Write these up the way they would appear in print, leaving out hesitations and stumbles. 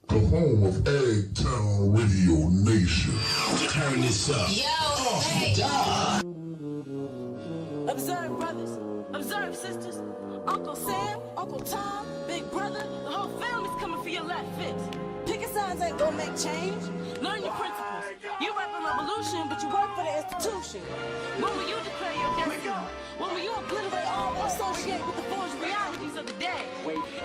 The home of Ag Town Radio Nation. Turn this up. Yo, hey. Observe, brothers. Observe, sisters. Uncle Sam, Uncle Tom, Big Brother, the whole family's coming for your left fist. Picking signs ain't gonna make change. Learn your principles. You rap a revolution, but you work for the institution. When will you declare your destiny? When will you obliterate all that associate with the forged realities of the day?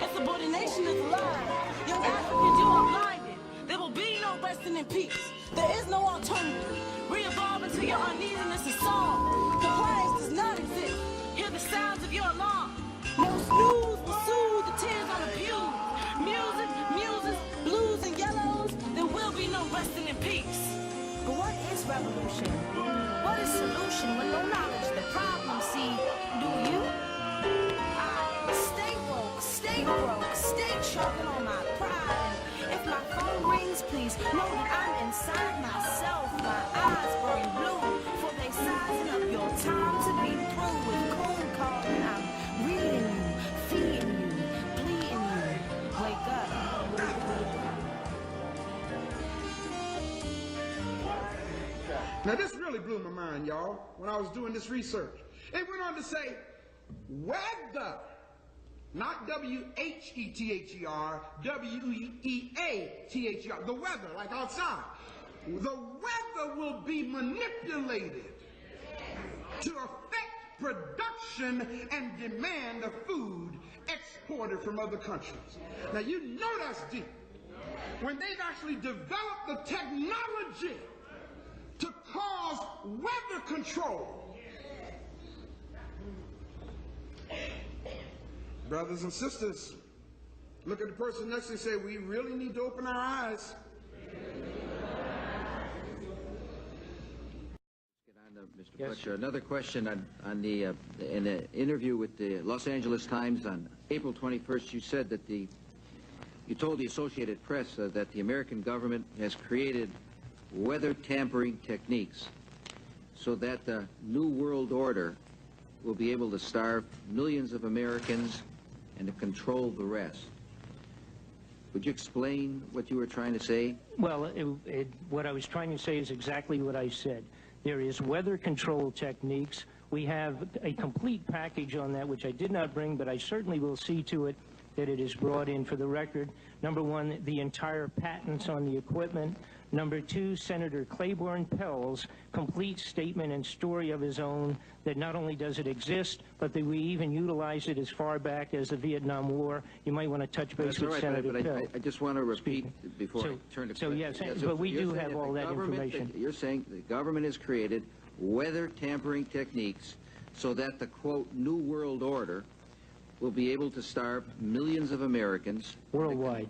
Insubordination is alive. Young Africans, you are blinded. There will be no resting in peace. There is no alternative. Re-evolve until your uneasiness is solved. Compliance does not exist. Hear the sounds of your alarm. No snooze will soothe the tears on the pews. Music, muses, blues and yellows. There will be no resting in peace. But what is revolution? What is solution when no knowledge the problem? See, do you? Stay woke, stay broke, stay choking on my pride. And if my phone rings, please know that I'm inside myself. My eyes burn blue, for they sizing up your time to be through with coon calling. I'm reading you, feeding you, bleeding you. Wake up. Now this really blew my mind, y'all, when I was doing this research. It went on to say, weather, not W-H-E-T-H-E-R, W-E-A-T-H-E-R, the weather, like outside. The weather will be manipulated to affect production and demand of food exported from other countries. Now you know that's deep. When they've actually developed the technology to cause weather control. Brothers and sisters, look at the person next to you and say, we really need to open our eyes. Mr. Fletcher, another question on the in an interview with the Los Angeles Times on April 21st, you said that you told the Associated Press that the American government has created weather tampering techniques so that the New World Order will be able to starve millions of Americans and to control the rest. Would you explain what you were trying to say? Well, what I was trying to say is exactly what I said. There is weather control techniques. We have a complete package on that, which I did not bring, but I certainly will see to it that it is brought in for the record. Number one, the entire patents on the equipment. Number two, Senator Claiborne Pell's complete statement and story of his own that not only does it exist, but that we even utilize it as far back as the Vietnam War. You might want to touch base with Senator Pell. I just want to repeat before I turn to So yes, but we do have all that information. You're saying the government has created weather tampering techniques so that the, quote, New World Order will be able to starve millions of Americans. Worldwide.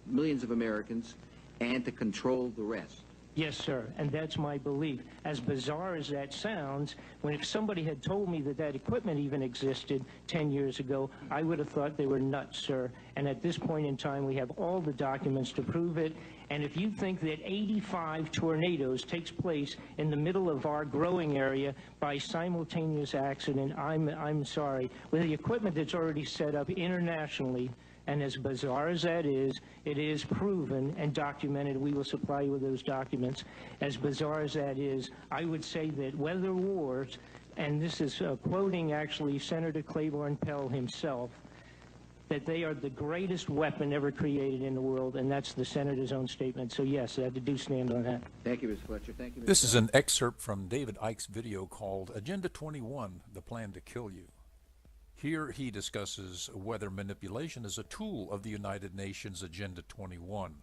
Millions of Americans, and to control the rest. Yes, sir, and that's my belief. As bizarre as that sounds, if somebody had told me that that equipment even existed 10 years ago, I would have thought they were nuts, sir. And at this point in time, we have all the documents to prove it. And if you think that 85 tornadoes takes place in the middle of our growing area by simultaneous accident, I'm sorry. With the equipment that's already set up internationally, and as bizarre as that is, it is proven and documented. We will supply you with those documents. As bizarre as that is, I would say that weather wars, and this is quoting actually Senator Claiborne Pell himself, that they are the greatest weapon ever created in the world, and that's the senator's own statement. So yes, I do stand on that. Thank you, Mr. Fletcher. Thank you, Mr. This is an excerpt from David Icke's video called Agenda 21, The Plan to Kill You. Here he discusses weather manipulation as a tool of the United Nations Agenda 21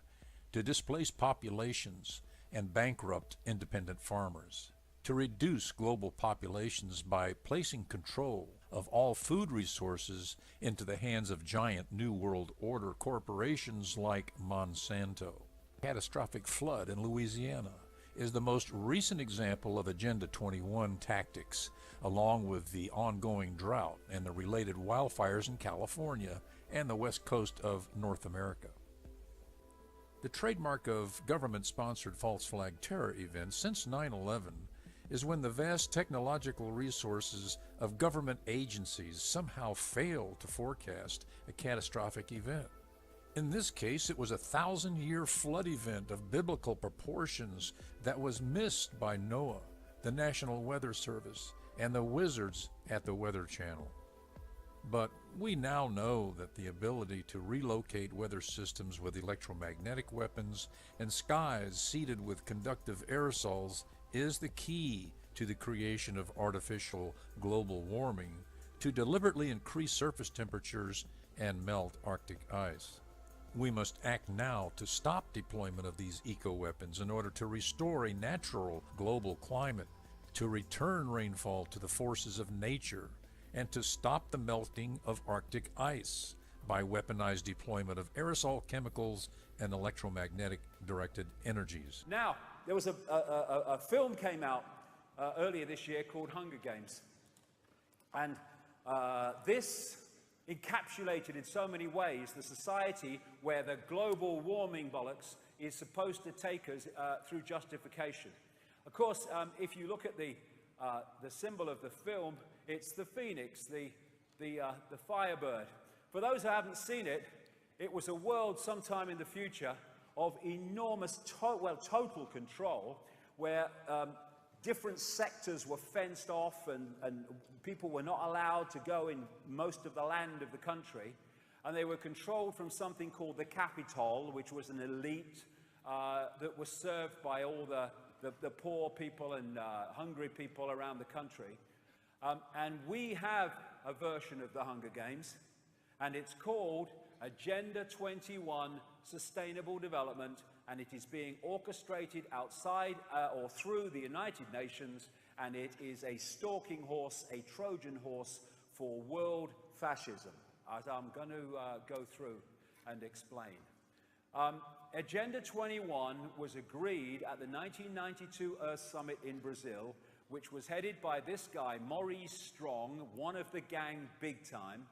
to displace populations and bankrupt independent farmers, to reduce global populations by placing control of all food resources into the hands of giant New World Order corporations like Monsanto. Catastrophic flood in Louisiana is the most recent example of Agenda 21 tactics, along with the ongoing drought and the related wildfires in California and the west coast of North America. The trademark of government-sponsored false flag terror events since 9/11 is when the vast technological resources of government agencies somehow fail to forecast a catastrophic event. In this case, it was a 1,000-year flood event of biblical proportions that was missed by NOAA, the National Weather Service, and the wizards at the Weather Channel. But we now know that the ability to relocate weather systems with electromagnetic weapons and skies seeded with conductive aerosols is the key to the creation of artificial global warming to deliberately increase surface temperatures and melt Arctic ice. We must act now to stop deployment of these eco-weapons in order to restore a natural global climate, to return rainfall to the forces of nature, and to stop the melting of Arctic ice by weaponized deployment of aerosol chemicals and electromagnetic directed energies. Now, there was a film came out earlier this year called Hunger Games. And this encapsulated in so many ways the society where the global warming bollocks is supposed to take us through justification. Of course, if you look at the symbol of the film, it's the phoenix, the firebird. For those who haven't seen it, it was a world sometime in the future of enormous, total control, where different sectors were fenced off and people were not allowed to go in most of the land of the country. And they were controlled from something called the Capitol, which was an elite that was served by all the poor people and hungry people around the country. And we have a version of the Hunger Games, and it's called Agenda 21 Sustainable Development, and it is being orchestrated outside or through the United Nations, and it is a stalking horse, a Trojan horse for world fascism, as I'm going to go through and explain. Agenda 21 was agreed at the 1992 Earth Summit in Brazil, which was headed by this guy, Maurice Strong, one of the gang big time,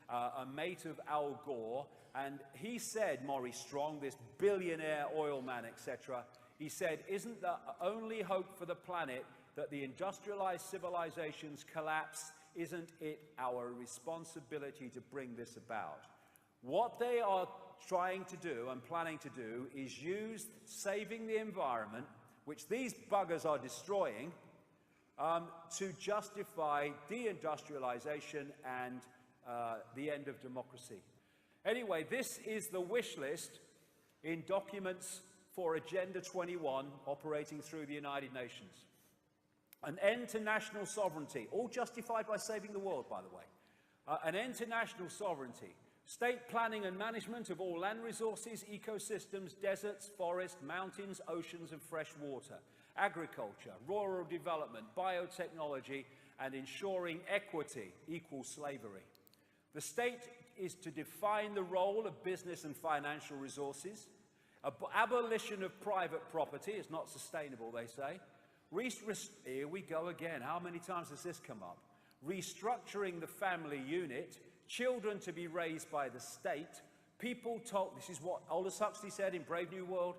a mate of Al Gore. And he said, Maurice Strong, this billionaire oil man, etc., he said, isn't the only hope for the planet that the industrialized civilizations collapse? Isn't it our responsibility to bring this about? What they are trying to do and planning to do is use saving the environment, which these buggers are destroying, to justify deindustrialization and the end of democracy. Anyway, this is the wish list in documents for Agenda 21 operating through the United Nations. An end to national sovereignty, all justified by saving the world, by the way. An end to national sovereignty. State planning and management of all land resources, ecosystems, deserts, forests, mountains, oceans, and fresh water. Agriculture, rural development, biotechnology, and ensuring equity equals slavery. The state is to define the role of business and financial resources. Abolition of private property is not sustainable, they say. Here we go again. How many times has this come up? Restructuring the family unit, children to be raised by the state, people told, this is what Aldous Huxley said in Brave New World,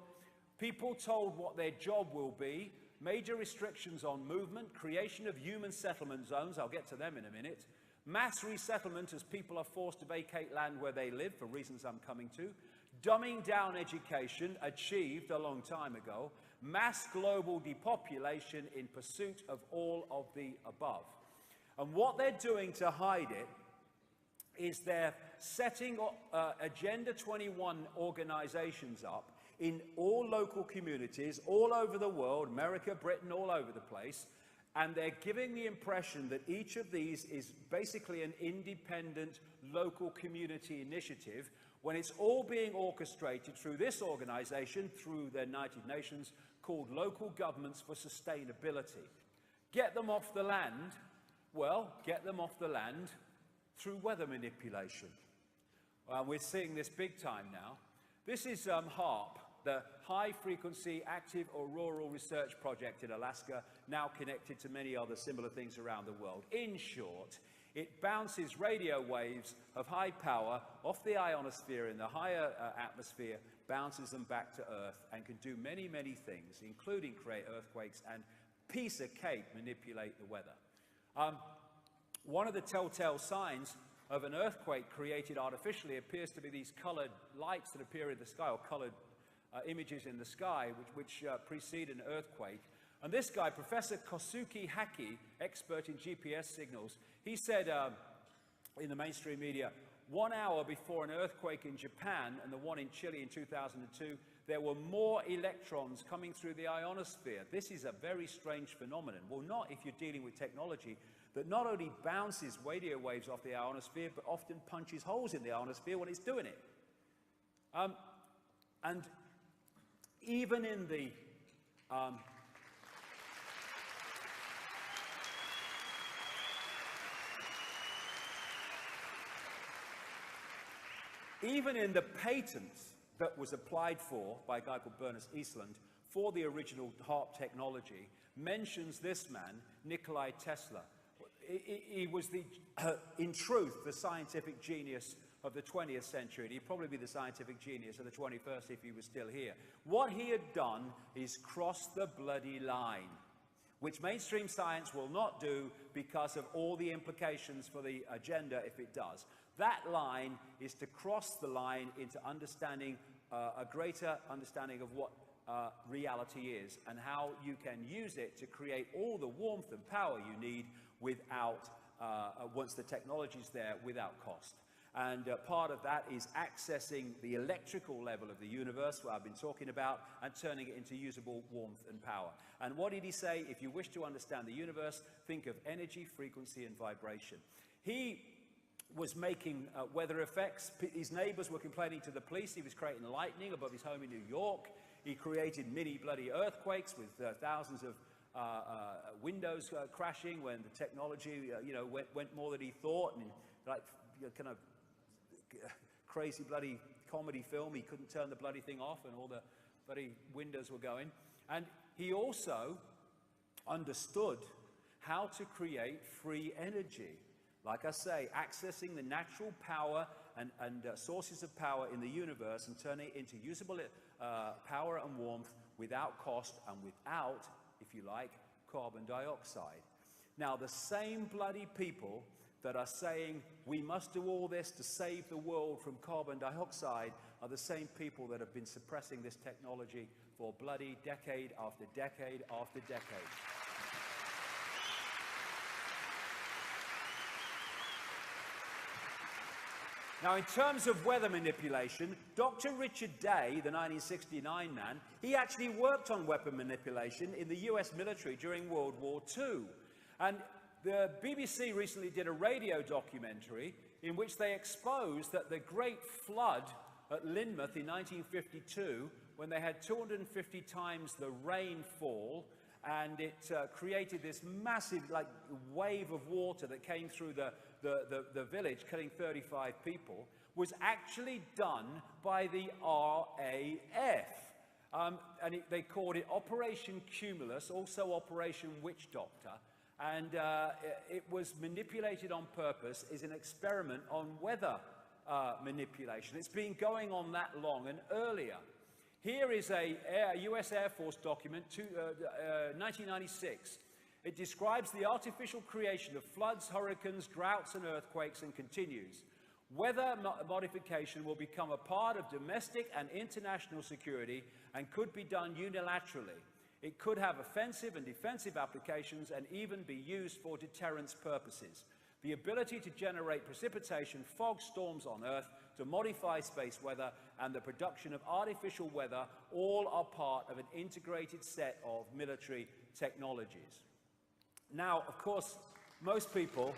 people told what their job will be, major restrictions on movement, creation of human settlement zones, I'll get to them in a minute, mass resettlement as people are forced to vacate land where they live for reasons I'm coming to, dumbing down education, achieved a long time ago, mass global depopulation in pursuit of all of the above. And what they're doing to hide it is they're setting Agenda 21 organizations up in all local communities, all over the world, America, Britain, all over the place, and they're giving the impression that each of these is basically an independent local community initiative, when it's all being orchestrated through this organization, through the United Nations, called Local Governments for Sustainability. Get them off the land? Well, get them off the land through weather manipulation. We're seeing this big time now. This is HAARP, the High Frequency Active Auroral Research Project in Alaska, now connected to many other similar things around the world. In short, it bounces radio waves of high power off the ionosphere in the higher atmosphere, bounces them back to Earth, and can do many, many things, including create earthquakes and, piece of cake, manipulate the weather. One of the telltale signs of an earthquake created artificially appears to be these colored lights that appear in the sky, or colored images in the sky, which precede an earthquake. And this guy, Professor Kosuke Haki, expert in GPS signals, he said in the mainstream media, 1 hour before an earthquake in Japan and the one in Chile in 2002, there were more electrons coming through the ionosphere. This is a very strange phenomenon. Well, not if you're dealing with technology that not only bounces radio waves off the ionosphere, but often punches holes in the ionosphere when it's doing it. And even in the even in the patent that was applied for by a guy called Bernice Eastland for the original HAARP technology mentions this man, Nikola Tesla. He was in truth, the scientific genius of the 20th century, and he'd probably be the scientific genius of the 21st if he was still here. What he had done is cross the bloody line, which mainstream science will not do because of all the implications for the agenda if it does. That line is to cross the line into understanding, a greater understanding of what reality is and how you can use it to create all the warmth and power you need without, once the technology's there, without cost. And part of that is accessing the electrical level of the universe, what I've been talking about, and turning it into usable warmth and power. And what did he say? If you wish to understand the universe, think of energy, frequency, and vibration. He was making weather effects. His neighbors were complaining to the police. He was creating lightning above his home in New York. He created mini bloody earthquakes with thousands of windows crashing when the technology, went more than he thought, and like kind of crazy bloody comedy film. He couldn't turn the bloody thing off, and all the bloody windows were going. And he also understood how to create free energy. Like I say, accessing the natural power and sources of power in the universe and turning it into usable power and warmth without cost and without, if you like, carbon dioxide. Now, the same bloody people that are saying we must do all this to save the world from carbon dioxide are the same people that have been suppressing this technology for bloody decade after decade after decade. Now, in terms of weather manipulation, Dr. Richard Day, the 1969 man, he actually worked on weapon manipulation in the US military during World War II. And the BBC recently did a radio documentary in which they exposed that the Great Flood at Lynmouth in 1952, when they had 250 times the rainfall, and it created this massive wave of water that came through the village, killing 35 people, was actually done by the RAF. They called it Operation Cumulus, also Operation Witch Doctor, and it was manipulated on purpose as an experiment on weather manipulation. It's been going on that long and earlier. Here is a US Air Force document, 1996. It describes the artificial creation of floods, hurricanes, droughts, and earthquakes, and continues. Weather modification will become a part of domestic and international security and could be done unilaterally. It could have offensive and defensive applications and even be used for deterrence purposes. The ability to generate precipitation, fog, storms on Earth, to modify space weather, and the production of artificial weather all are part of an integrated set of military technologies. Now, of course, most people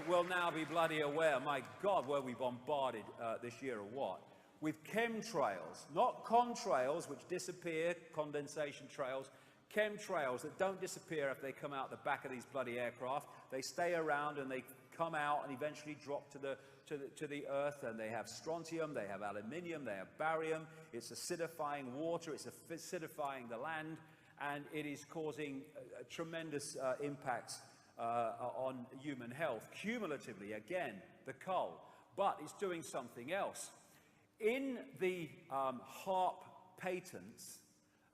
will now be bloody aware, my God, were we bombarded this year or what? With chemtrails, not contrails, which disappear, condensation trails, chemtrails that don't disappear if they come out the back of these bloody aircraft. They stay around and they come out and eventually drop to the earth, and they have strontium, they have aluminium, they have barium. It's acidifying water, it's acidifying the land, and it is causing tremendous impacts on human health. Cumulatively, again, the coal, but it's doing something else. In the HAARP patents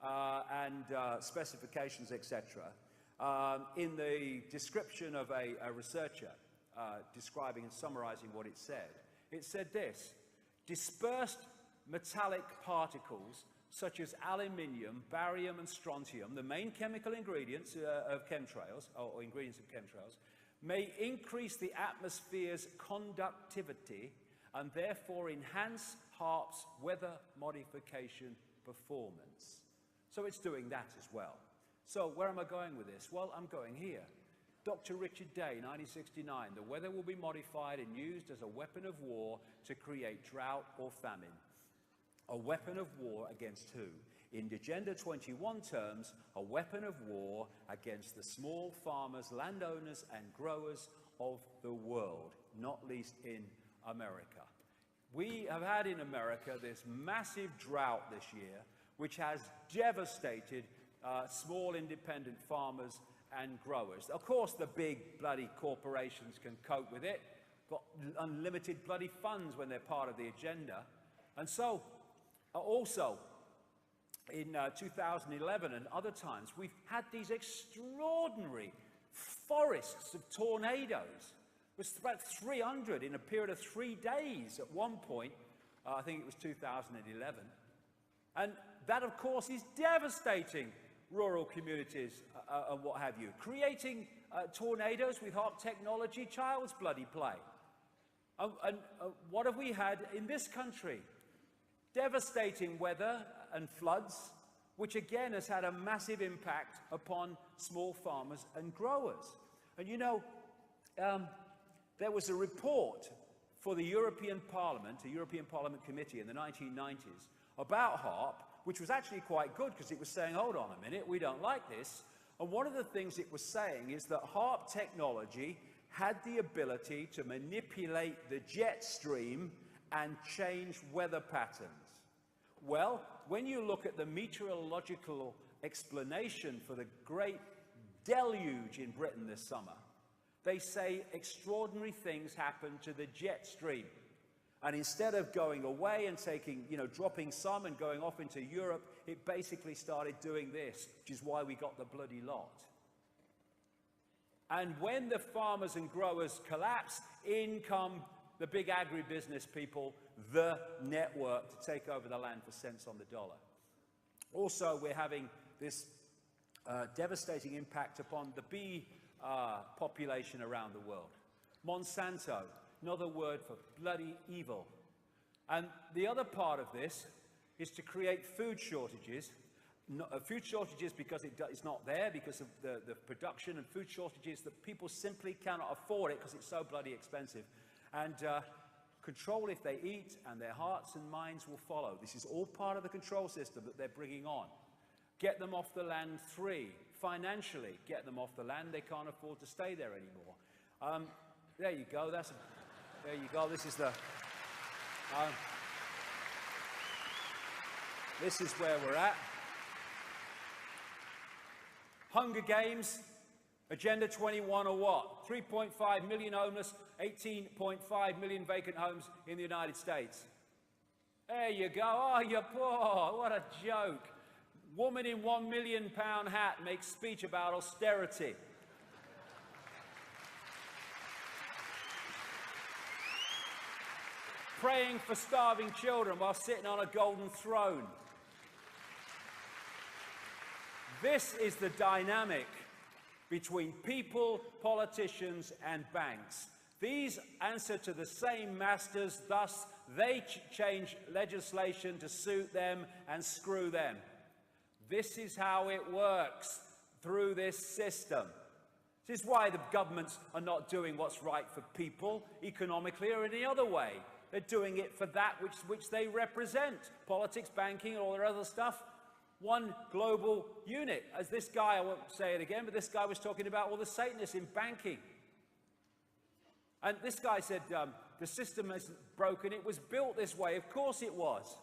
and specifications, etc., in the description of a researcher describing and summarizing what it said this: dispersed metallic particles such as aluminium, barium, and strontium, the main chemical ingredients of chemtrails, or ingredients of chemtrails, may increase the atmosphere's conductivity and therefore enhance HAARP's weather modification performance. So it's doing that as well. So where am I going with this? Well, I'm going here. Dr. Richard Day, 1969, the weather will be modified and used as a weapon of war to create drought or famine. A weapon of war against who? In Agenda 21 terms, a weapon of war against the small farmers, landowners, and growers of the world, not least in America. We have had in America this massive drought this year, which has devastated small independent farmers and growers. Of course, the big bloody corporations can cope with it, got unlimited bloody funds when they're part of the agenda. And so, also, in 2011 and other times, we've had these extraordinary forests of tornadoes. It was about 300 in a period of 3 days at one point. I think it was 2011. And that, of course, is devastating rural communities and what have you. Creating tornadoes with HAARP technology, child's bloody play. And what have we had in this country? Devastating weather and floods, which again has had a massive impact upon small farmers and growers. And you know, there was a report for the European Parliament, a European Parliament committee in the 1990s, about HAARP, which was actually quite good because it was saying, hold on a minute, we don't like this. And one of the things it was saying is that HAARP technology had the ability to manipulate the jet stream and change weather patterns. Well, when you look at the meteorological explanation for the great deluge in Britain this summer, they say extraordinary things happened to the jet stream. And instead of going away and taking, dropping some and going off into Europe, it basically started doing this, which is why we got the bloody lot. And when the farmers and growers collapse, in come the big agribusiness people, the network, to take over the land for cents on the dollar. Also, we're having this devastating impact upon the bee population around the world. Monsanto, another word for bloody evil. And the other part of this is to create food shortages. Food shortages because it's not there, because of the production, and food shortages that people simply cannot afford it because it's so bloody expensive. And control if they eat, and their hearts and minds will follow. This is all part of the control system that they're bringing on. Get them off the land free. Financially, get them off the land. They can't afford to stay there anymore. There you go. There you go. This is the... this is where we're at. Hunger Games, Agenda 21 or what? 3.5 million homeless, 18.5 million vacant homes in the United States. There you go. Oh, you're poor. What a joke. Woman in £1 million hat makes speech about austerity. Praying for starving children while sitting on a golden throne. This is the dynamic between people, politicians, and banks. These answer to the same masters, thus they change legislation to suit them and screw them. This is how it works through this system. This is why the governments are not doing what's right for people, economically or any other way. They're doing it for that which they represent. Politics, banking, and all their other stuff. One global unit. As this guy, I won't say it again, but this guy was talking about all the Satanists in banking. And this guy said, the system is broken. It was built this way. Of course it was.